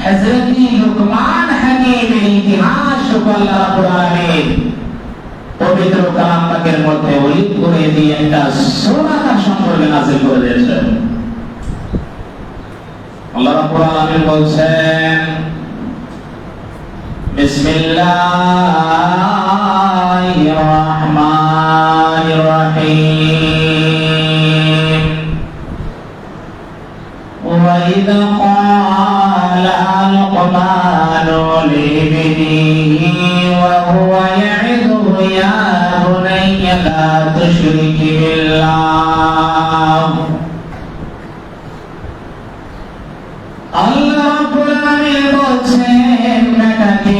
হযরত লুকমান হাকিমের ইতিহাস আল্লাহ রাব্বুল আলামিন পবিত্র কালাম পাকের মধ্যে উল্লেখ করে দিয়ে একটা সূরা তার সম্পর্কে নাযিল করে দিয়েছেন। আল্লাহ রাব্বুল আলামিন বলছেন, বিসমিল্লাহির রহমানির রহিম। ওয়া ইযা ক্বালা লুকমানু লিবনিহি ওয়া হুয়া ইয়া'যুহু ইয়া বুনাইয়া লা তুশরিক বিল্লাহ। আল্লাহ রাব্বুল আলামিন বলছেন, বেটাকে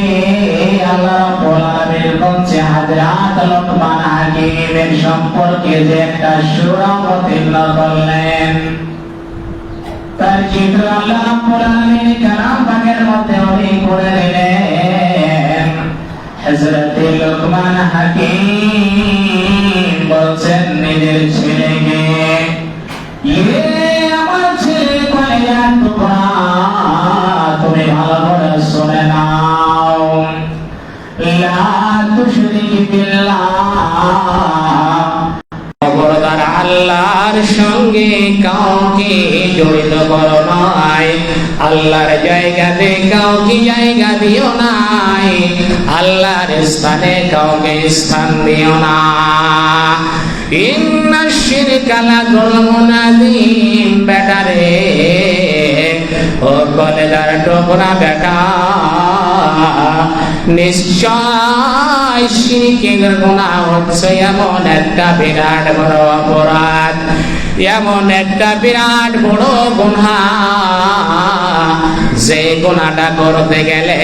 আল্লাহ রাব্বুল আলামিন বলছে হযরত লুকমান হাকিমের সম্পর্কে যে একটা সূরা অবতীর্ণ করলেন, তার চিত্র আল্লাহ রাব্বুল আলামিন কালাম পাকের মধ্যে উল্লেখ করে দিলেন। হযরত লুকমান হাকিম বলছেন নিজের ছেলেকে, আমার ছেলে কলেজার টুকরা, তুমি ভালো করে শুনে নাও, লা তুশরিক বিল্লাহ, খবরদার আল্লাহর সঙ্গে কাউকে জড়িত করো নাই, আল্লাহর জায়গাতে কাউকে জায়গা দিও নাই, আল্লাহর স্থানে কাউকে স্থান দিও না। ইন্না শিরকা লাযুলমুন আযীম। বেটারে, ও কলেজার টুকরা বেটা, নিশ্চয় শিরকের গুনাহ হচ্ছে এমন একটা বিরাট বড় অপরাধ, এমন একটা বিরাট বড় গুনাহ, যে গুনাহটা করতে গেলে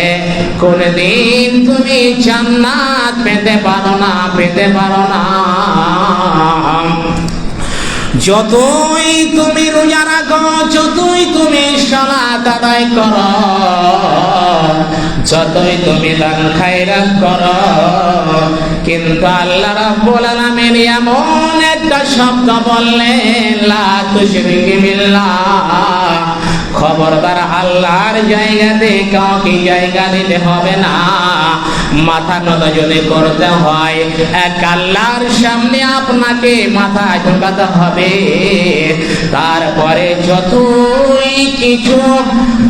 কোনদিন তুমি জান্নাত পেতে পারো না, পেতে পারো না। যতই তুমি রোজা রাখো, যতই তুমি সালাত আদায় করো, যতই তুমি দান খায়রাত করো, কিন্তু আল্লাহ রাব্বুল আলামিন এমন একটা শব্দ বললেন, লা তুশরিক বিল্লাহ, খবরদার আল্লাহর জায়গাতে কাউকে জায়গা দিতে হবে না। মাথা নত যদি করতে হয়, এক আল্লাহর সামনে আপনাকে মাথা ঝুঁকাতে হবে। তারপরে যতই কিছু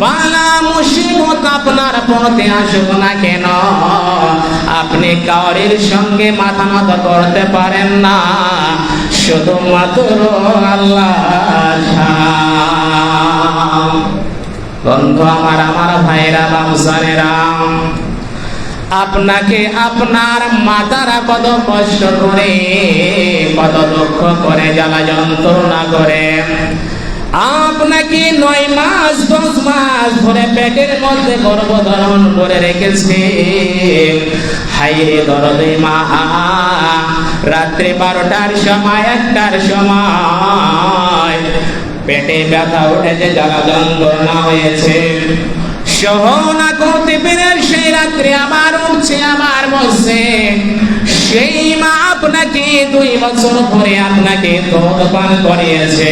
বালা মুসিবত আপনার পথে আসুক না কেন, আপনি কাউরির সঙ্গে মাথা নত করতে পারেন না, শুধুমাত্র আল্লাহ। বন্ধু আমার, আমার ভাইরা বামসানেরা, আপনাকে আপনার মাতারা কত কষ্ট করে, কত দুঃখ করে, জ্বালা যন্ত্রণা করে আপনাকে 9 মাস 10 মাস ধরে পেটের মধ্যে গর্ভধারণ করে রেখেছে। হায়রে দরদে মা, রাত্রে 12টার সময় 1টার সময় পেটে ব্যথা উঠেছে, জ্বালা যন্ত্রণা হয়েছে, সহনা করতে পেরে সেই রাত্রে আবার উঠছে, আবার বসছে। সেই মা আপনাকে 2 বছর ধরে আপনাকে দুধ পান করিয়েছে।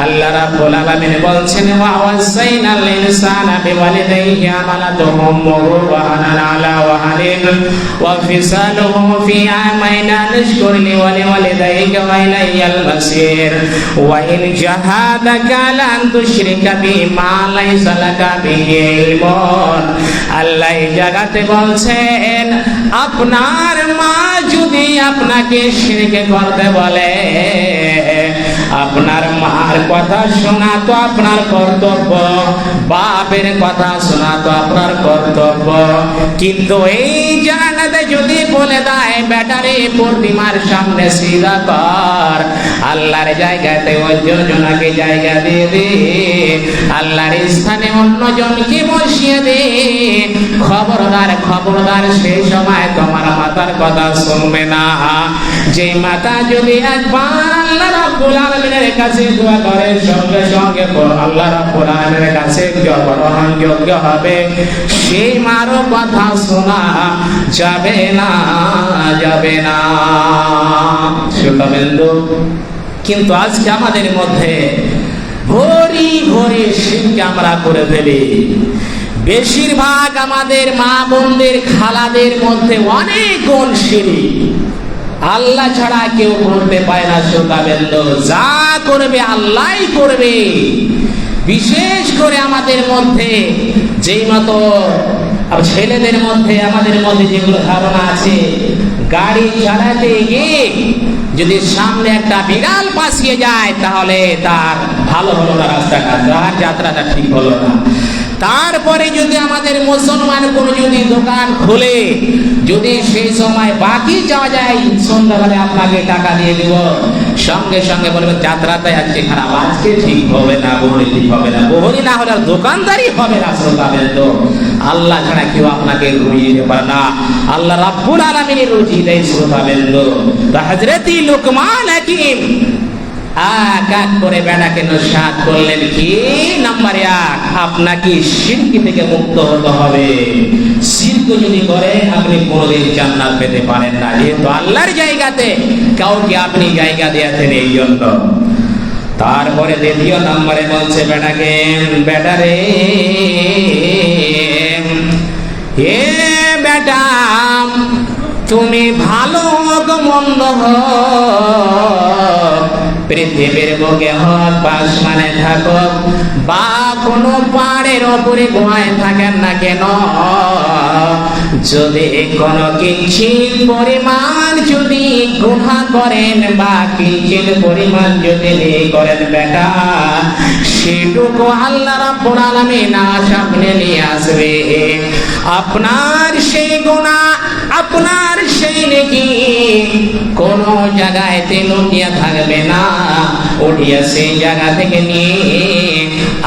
আল্লাহ রাব্বুল আলামিন বলছেন, ওয়া ওয়াসাইনাল ইনসানা বিওয়ালিদাইহি হামালাতুহু উম্মুহু ওয়াহানান আলা ওয়াহানিন ওয়া ফিসালুহু ফি আমাইনা নাশকুর লিওয়ালিদাইকা ওয়া ইলাইয়াল মাসির ওয়া ইন জাহাদাকা আলা আন তুশরিকা বিমা লাইসা লাকা বিহি ইলমুন। আল্লাহ এই জায়গাতে বলছেন, আপনার মা যদি আপনাকে শিরক করতে বলে, আপনার মার কথা শোনা তো আপনার কর্তব্য, বাপের কথা শোনা তো আপনার কর্তব্য, কিন্তু এই জানাতে যদি বলে দেয়, বেটারে প্রতিমার সামনে সিজদা কর, আল্লাহর জায়গাতে অন্যজনকে জায়গা দিয়ে দে, আল্লাহর স্থানে অন্যজনকে বসিয়ে দে, খবরদার খবরদার, সেই সময় তোমার মাতার কথা শুনবে না। যে মাতা যদি একবার আল্লাহ রাব্বুল আলামিনের কাছে দোয়া করে, সঙ্গে সঙ্গে আল্লাহ রাব্বুল আলামিনের কাছে গ্রহণযোগ্য হবে, সেই মারও কথা শোনা যাবে না, যাবে না। শ্রোতাবৃন্দ, কিন্তু আজকে আমাদের মধ্যে ভরি ভরি শিরক আমরা করে ফেলি। বেশিরভাগ আমাদের মা বোনদের খালাদের মধ্যে অনেক গুণ শিরক, আল্লাহ ছাড়া কেউ করতে পারে না। শ্রোতাবৃন্দ, যা করবে আল্লাহই করবে। বিশেষ করে আমাদের মধ্যে যেই মতো ছেলেদের মধ্যে, আমাদের মধ্যে যেগুলো ধারণা আছে, গাড়ি চালাতে গিয়ে যদি সামনে একটা বিড়াল পাশিয়ে যায় তাহলে তার ভালো হলো না, রাস্তাটা, তার যাত্রাটা ঠিক হলো না। তারপরে যদি আমাদের মুসলমান কোন যদি দোকান খুলে, যদি সেই সময় বাকি যাওয়া যায়, সন্ধ্যাবেলা আপনাকে টাকা দিয়ে দিব, সঙ্গে সঙ্গে বলবে যাত্রাটাই আজকে খারাপ, আজকে ঠিক হবে না, বহরি ঠিক হবে না। বহরি না হলে দোকানদারি হবে না। শ্রোতাবৃন্দ, আল্লাহ ছাড়া কেউ আপনাকে রুজি দিতে পারে না, আল্লাহ রাব্বুল আলামিন রুজি দেয়। শ্রোতাবৃন্দ, হযরত লুকমান হাকিম এক এক করে বেটাকে নসিহত করলেন। কি নাম্বার 1, আপনাকে শিরক থেকে মুক্ত হতে হবে। শিরক যদি করে আপনি কোনোদিন জান্নাত পেতে পারেন না, যেহেতু আল্লাহর জায়গাতে কাউকে আপনি জায়গা দিয়েছেন এই জন্য। তারপরে দ্বিতীয় নম্বরে বলছে বেটাকে, বেটারে হে বেটা, তুমি ভালো হোক মন্দ হোক, পৃথিবীর বুকে হোক বা আসমানে থাকো বা কোনো পাহাড়ের ওপরে গুহায় থাকেন না কেন, যদি কোনো কিঞ্চিত পরিমাণ যদি গুহা করেন বা কিঞ্চিত পরিমাণ যদি করেন বেটা, সেটুকু আল্লাহ রাব্বুল আলামিন সামনে নিয়ে আসবে। আপনার সেই গুনাহ, আপনার সেই নেকি কোন জায়গায় লুকিয়ে থাকবে না, উঠিয়ে সেই জায়গা থেকে নিয়ে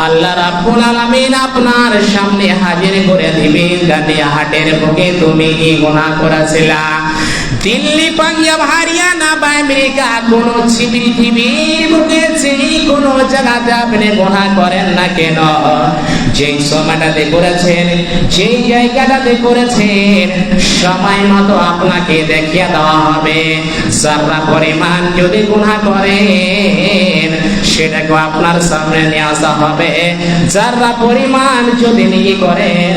আল্লাহ রাব্বুল আলামিন আপনার সামনে হাজির করে দিবে। গাড়িয়া হাটের বুকে তুমি কি গুনাহ করেছিলা? দিল্লি, পাঞ্জাব, হরিয়ানা বা আমেরিকা কোন পৃথিবীর বুকে সেই কোন জায়গাতে আপনি গুনাহ করেন না কেন, যেই সময়টাতে করেছেন, যেই জায়গাটাতে করেছেন, সময় মতো আপনাকে দেখিয়ে দেওয়া হবে। যারা পরিমাণ যদি গুনাহ করেন সেটাকে আপনার সামনে নিয়ে আসা হবে। যারা পরিমাণ যদি নেকি করেন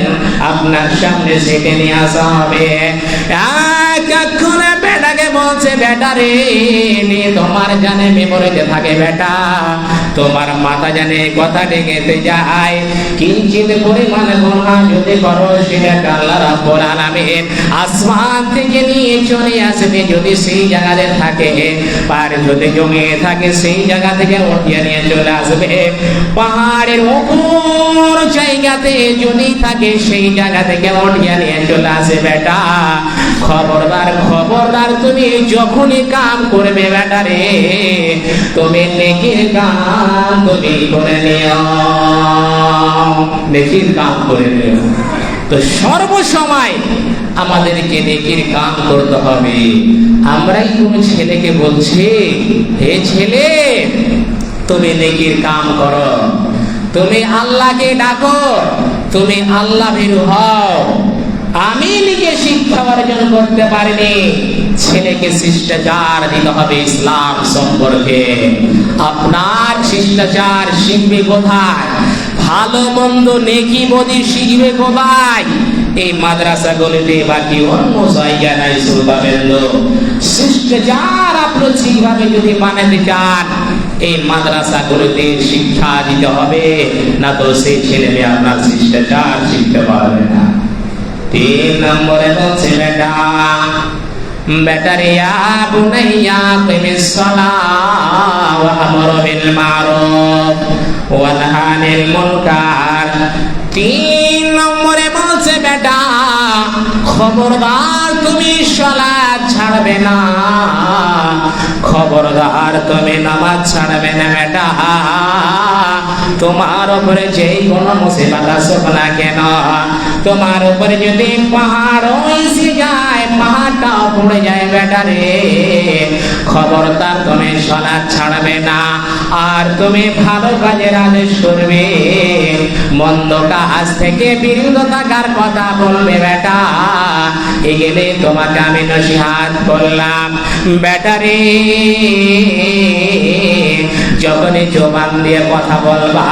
আপনার সামনে সেটা নিয়ে আসা হবে। এক করে বেটাকে বলছে, বেটা রে, তোমার জানে মেমোরিতে থাকে বেটা, তোমার মাথা জানে কথা ডেকেতে যায়, কিঞ্চিত পরিমাণ গুনাহ যদি করো সেটা আল্লাহ রাব্বুল আলামিন আসমান থেকে নিয়ে চলে আসবে। যদি সেই জায়গাতে থাকে, পার যদি জমিয়ে থাকে সেই জায়গা থেকে উঠিয়ে নিয়ে চলে আসবে। পাহাড়ের উপর জায়গাতে যদি থাকে সেই জায়গা থেকে উঠিয়ে নিয়ে চলে আসে। বেটা খবরদার, খবরদার, তুমি যখনই কাম করবে বেটা রে, তুমি নেকির কাম তুমি করে নিও, নেকির কাম করে নিও। তো সর্বসময় আমাদেরকে নেকির কাম করতে হবে। আমরাই কোন ছেলেকে বলছি, হে ছেলে তুমি নেকির কাম করো, তুমি আল্লাহকে ডাকো, তুমি আল্লাহ ভীরু হও। আমি নিজে শিক্ষা অর্জন করতে পারিনি, ছেলেকে শিষ্টাচার দিতে হবে ইসলাম সম্পর্কে। আপনার শিষ্টাচার শিখবে কোথায়? ভালো মন্দ নেকি বদি শিখবে কোথায়? এই মাদ্রাসাগুলিতে বাকি অন্য জায়গা নাই। শ্রোতাবৃন্দ, শিষ্টাচার আপনি ঠিকভাবে যদি বানাতে চান এই মাদ্রাসাগুলিতে শিক্ষা দিতে হবে, না তো সেই ছেলে মেয়ে আপনার শিষ্টাচার শিখতে পারবে না। 3 নম্বরে বলছে বেটা, বেটারে বুনাইয়া কিমিস সালাহ ওয়া আমর বিল মারুফ ওয়া নাহি আনিল মুনকার। 3 নম্বরে বলছে বেটা, খবরদার তুমি সালাত ছাড়বে না, খবরদার তুমি নামাজ ছাড়বে না বেটা। তোমার উপরে যেই কোনো মুসিবত আসুক না কেন, তোমার উপরে যদি পাহাড় এসে যায়, পাহাড়টা পড়ে যায় বেটা রে, খবরদার তুমি সালাত ছাড়বে না। আর তুমি ভালো কাজের আদেশ করবে, মন্দ কাজ থেকে বিরত থাকার কথা বলবে বেটা। এগেলে তোমাকে আমি নসিহত করলাম বেটা রে, যখনই জবান দিয়ে কথা বলবা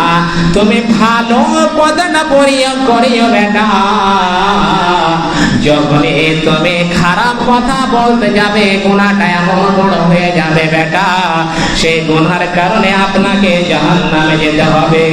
তুমি ভালো কথাটা প্রয়োগ করিও বেটা, যখনই তুমি খারাপ কথা বলতে যাবে গুনাহটা এমন বড় হয়ে যাবে বেটা, সেই গুনার কারণে আপনাকে জাহান্নামে যেতে হবে।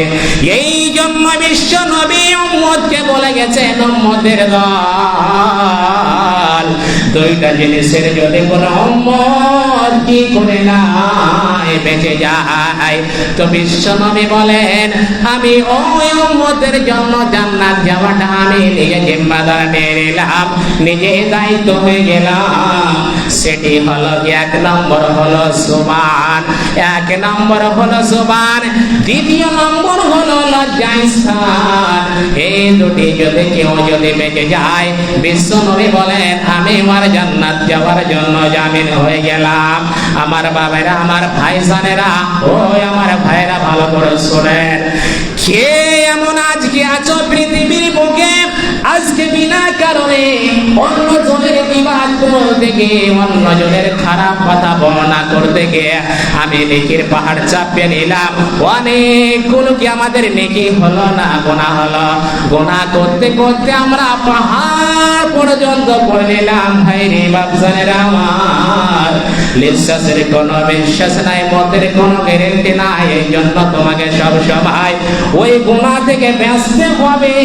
এই জন্য বিশ্ব নবী উম্মতকে বলে গেছেন, উম্মতের দল দুইটা জিনিসের যদি কোনো উম্মত কি করে নাই বেঁচে যায়, তো বিশ্ব নবী বলেন আমি ওই উম্মতের জন্য জান্নাত যাওয়াটা আমি নিজে জিম্মাদার নিয়ে নিলাম, নিজে দায়িত্ব হয়ে গেলাম। সেটি হলো এক নম্বর হলো সুবহান, এক নম্বর হলো সুবহান, দ্বিতীয় নম্বর হলো লজ্জাস্থান। এই দুটি যদি কেউ যদি বেঁচে যায়, বিশ্ব নবী বলেন আমি আমার জান্নাত যাওয়ার জন্য জামিন হয়ে গেলাম। আমার বাবারা, আমার ভাইজানেরা, ওই আমার ভাইরা ভালো করে শোনেন, কে এমন আজকে আছো পৃথিবীর বুকে আজকে বিনা কারণে অন্য জনের বিবাদ করতে গিয়ে, অন্য জনের খারাপ কথা বর্ণনা করতে গিয়ে আমি নেকির পাহাড় চাপিয়ে নিলাম, অনেকগুলো কি আমাদের নেকি হলো না গুনাহ হলো? গুনাহ করতে করতে আমরা পাহাড় পর্যন্ত করে নিলাম। ভাই রে বাপজানেরা আমার, নিঃশ্বাসের কোনো বিশ্বাস নাই, মতের কোনো গ্যারেন্টি নাই। এই জন্য তোমাকে সব সময় ওই গুনাহ থেকে বাঁচতে হবে।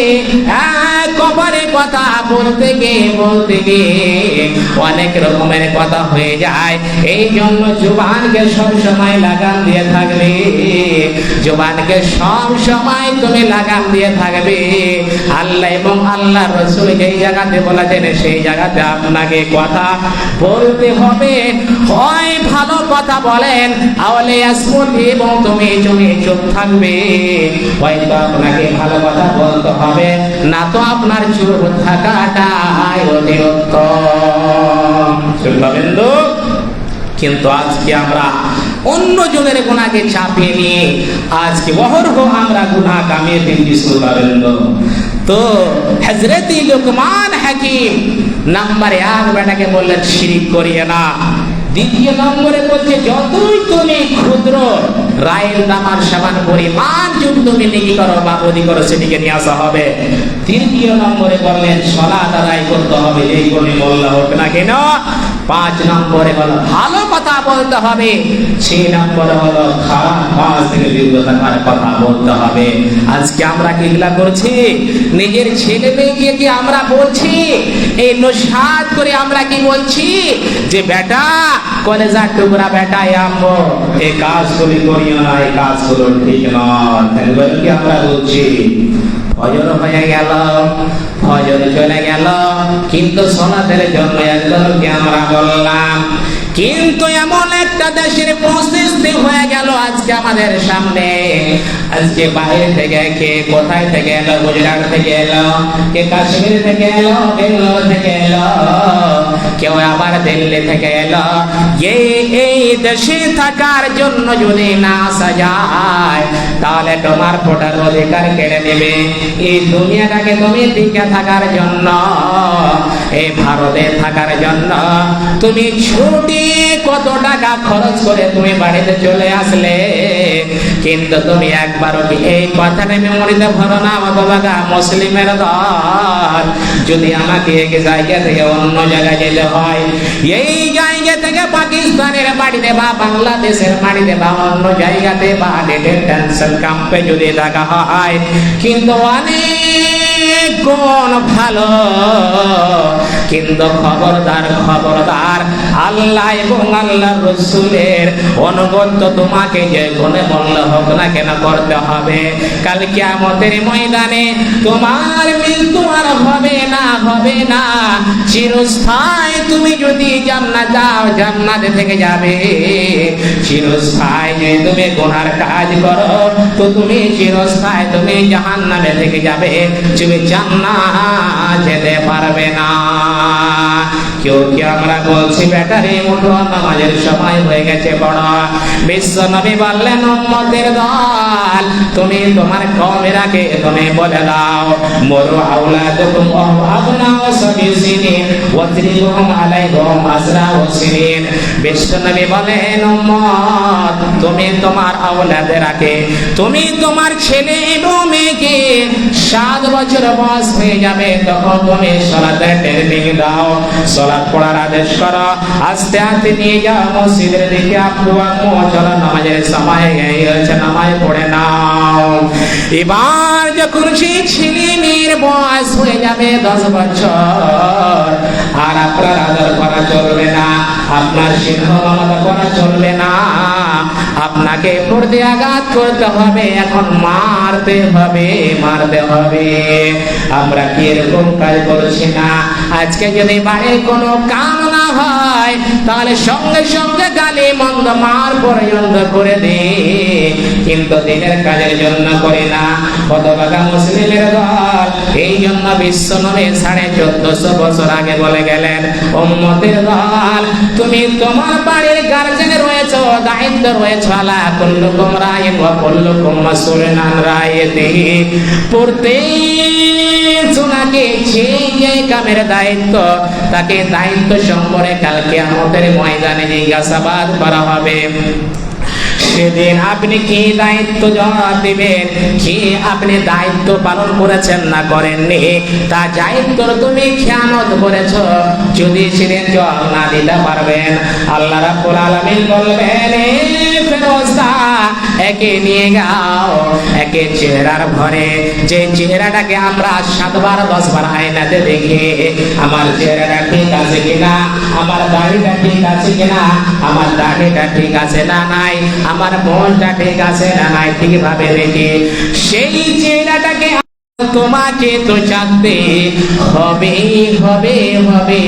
কবরে কথা বলতে গিয়ে অনেক রকমের কথা হয়ে যায়। এই জন্য জুবানকে সব সময় লাগাম দিয়ে থাকবে, জুবানকে সব সময় তুমি লাগাম দিয়ে থাকবে। আল্লাহ এবং আল্লাহ রাসূল যেই জায়গাতে বলেছেন সেই জায়গাতে আপনাকে কথা বলতে হবে। হয় ভালো কথা বলেন, আওয়ালে আসমতি, এবং তুমি চুপ থাকবে। হয়তো আপনাকে ভালো কথা বলতে হবে, না তো আপনার চুপ থাকাটাই অতি উত্তম। শুনবেন্দু, কিন্তু আজকে আমরা অন্য জনের গুনাহকে চাপিয়ে নিয়ে আজকে অহরহ আমরা গুনাহ কামিয়ে ফেলছি। শুনবেন্দু, তো হযরত লুকমান হাকিম নাম্বার 1 বেটাকে বললেন শিরিক করিয়ে না। দ্বিতীয় নম্বরে বলছে যতই তুমি ক্ষুদ্র রায়ের দামার সমান পরিমাণ যদি তুমি নেকি করো বা বদি করো সেটিকে নিয়ে আসা হবে। তৃতীয় নম্বরে বললেন সালাত আদায় করতে হবে, এই কোনে মোল্লা হোক না কেন। 5 নম্বরে হলো ভালো কথা বলতে হবে। 6 নম্বরে হলো খারাপ কাজ থেকে বিরত থাকার কথা বলতে হবে। আজকে আমরা কি এগুলা করছি? নিজের ছেলে মেয়েকে কি আমরা বলছি? এই নশাদ করে আমরা কি বলছি যে বেটা কলেজার টুকরা বেটা আম্মু এই কাজগুলি করিও না, এই কাজগুলো ঠিক নয়, তাহলে কি আমরা বলছি? ফজর হয়ে গেল, ফজর চলে গেল, কিন্তু সালাতের জন্য একজনকে আমরা বললাম। কিন্তু এমন একটা দেশের পরিস্থিতি হয়ে গেল আজকে আমাদের সামনে। আজকে বাইরে থেকে কে কোথায় থেকে এলো, গুজরাট থেকে এলো, কে কাশ্মীর থেকে এলো, বেঙ্গলোর থেকে এলো, কেউ আবার দিল্লি থেকে এলো। এই দেশে থাকার জন্য যদি না সাজায় তাহলে তোমার ভোটার অধিকার কেড়ে নেবে। এই দুনিয়াটাকে তুমি টিকে থাকার জন্য, এই ভারতে থাকার জন্য তুমি ছুটি কত টাকা খরচ করে তুমি বাড়িতে চলে আসলে, কিন্তু তুমি একবারও কি এই কথাটা মেমোরিতে ভরো না? বাবা মুসলিমের দল, যদি আমাকে এক জায়গা থেকে অন্য জায়গায় যেতে হয়, এই জায়গা থেকে পাকিস্তানের বাড়িতে বা বাংলাদেশের বাড়িতে বা অন্য জায়গাতে বা ডিটেনশন ক্যাম্পে যদি থাকা হয়, কিন্তু অনেক গুণ ভালো। কিন্তু খবরদার খবরদার, আল্লাহ এবং আল্লাহ রাসূলের অনুগত তোমাকে যে গুণে বললে হোক না কেন করতে হবে। কাল কিয়ামতের ময়দানে তোমার মৃত্যু আর হবে না, হবে না। চিরস্থায়ী তুমি যদি জান্নাত যাও, জান্নাতে থেকে যাবে। চিরস্থায়ী যদি তুমি গুনার কাজ করো, তো তুমি চিরস্থায়ী তুমি জাহান্নামে থেকে যাবে, তুমি জান্নাত যেতে পারবে না। কেউ কেউ আমরা বলছি ব্যাটারি মুঠো নামাজের সময় হয়ে গেছে বড়। বিশ্ব নবী বললেন উম্মতের দল, তুমি তোমার কওমের আগে তুমি বলে দাও মরু আওলাদুকুম আবনাউ সাবিসিনিন ওয়াজরিবুহুম আলাইহিম আসরাউ সিনিন। বিশ্ব নবী বলেন উম্মত, তুমি তোমার আওলাদের আগে, তুমি তোমার ছেলে এবং মেয়েকে 7 বছর বয়স হয়ে যাবে তখন তুমি সালাতের ট্রেনিং দাও, সালাত পড়ার আদেশ করো, আস্তে আস্তে নিয়ে যাও মসজিদের দিকে, আব্বু আম্মু চলো নামাজের সময় হয়েছে নামাজ পড়ে নাও। এবার যখন সেই ছেলে মেয়ের বয়স হয়ে যাবে 10 বছর, আর আপনার আদর করা চলবে না, আপনার সিংহ মমতা করা চলবে না, আপনাকে পড়তে আঘাত করতে হবে, এখন মারতে হবে, মারতে হবে। আমরা কি এরকম কাজ করছি না? আজকে যদি বাড়ির কোনো কাম না হয় তাহলে সঙ্গে সঙ্গে গালি মন্দ মার পর্যন্ত করে দে, কিন্তু দিনের কাজের জন্য করি না। হতভাগা মুসলিমের দল। এই জন্য বিশ্ব নবী 1450 বছর আগে বলে গেলেন উম্মতের দল, তুমি তোমার বাড়ির গার্জেন রয়েছে, দায়িত্ব রয়েছে, আলা কুল্লুকুম রাইন ওয়া কুল্লুকুম মাসউলুন আন রাইয়াতিহি। প্রত্যেক জনকে যে কামের দায়িত্ব, তাকে দায়িত্ব সম্পর্কে কাল কিয়ামতের ময়দানে জিজ্ঞাসাবাদ করা হবে। সেদিন আপনি কি দায়িত্ব জবাব দিবেন, কি আপনি দায়িত্ব পালন করেছেন না করেননি, তা দায়িত্ব তুমি খেয়ানত করেছো, যদি সেদিন জবাব না দিতে পারবেন আল্লাহ রাব্বুল আলামিন বলবেন এ ফেরেশতা একে নিয়ে যাও, একে চেহারার ভরে, যে চেহারাটাকে আমরা 7 বার 10 বার আয়নাতে দেখি আমার চেহারাটা ঠিক আছে কিনা, আমার দাড়িটা ঠিক আছে কিনা, আমার দাড়িটা ঠিক আছে না নাই, আমার মনটা ঠিক আছে না নাই, ঠিকভাবে দেখি। সেই চেহারাটাকে তোমাকে তো জানতে হবে হবে হবে।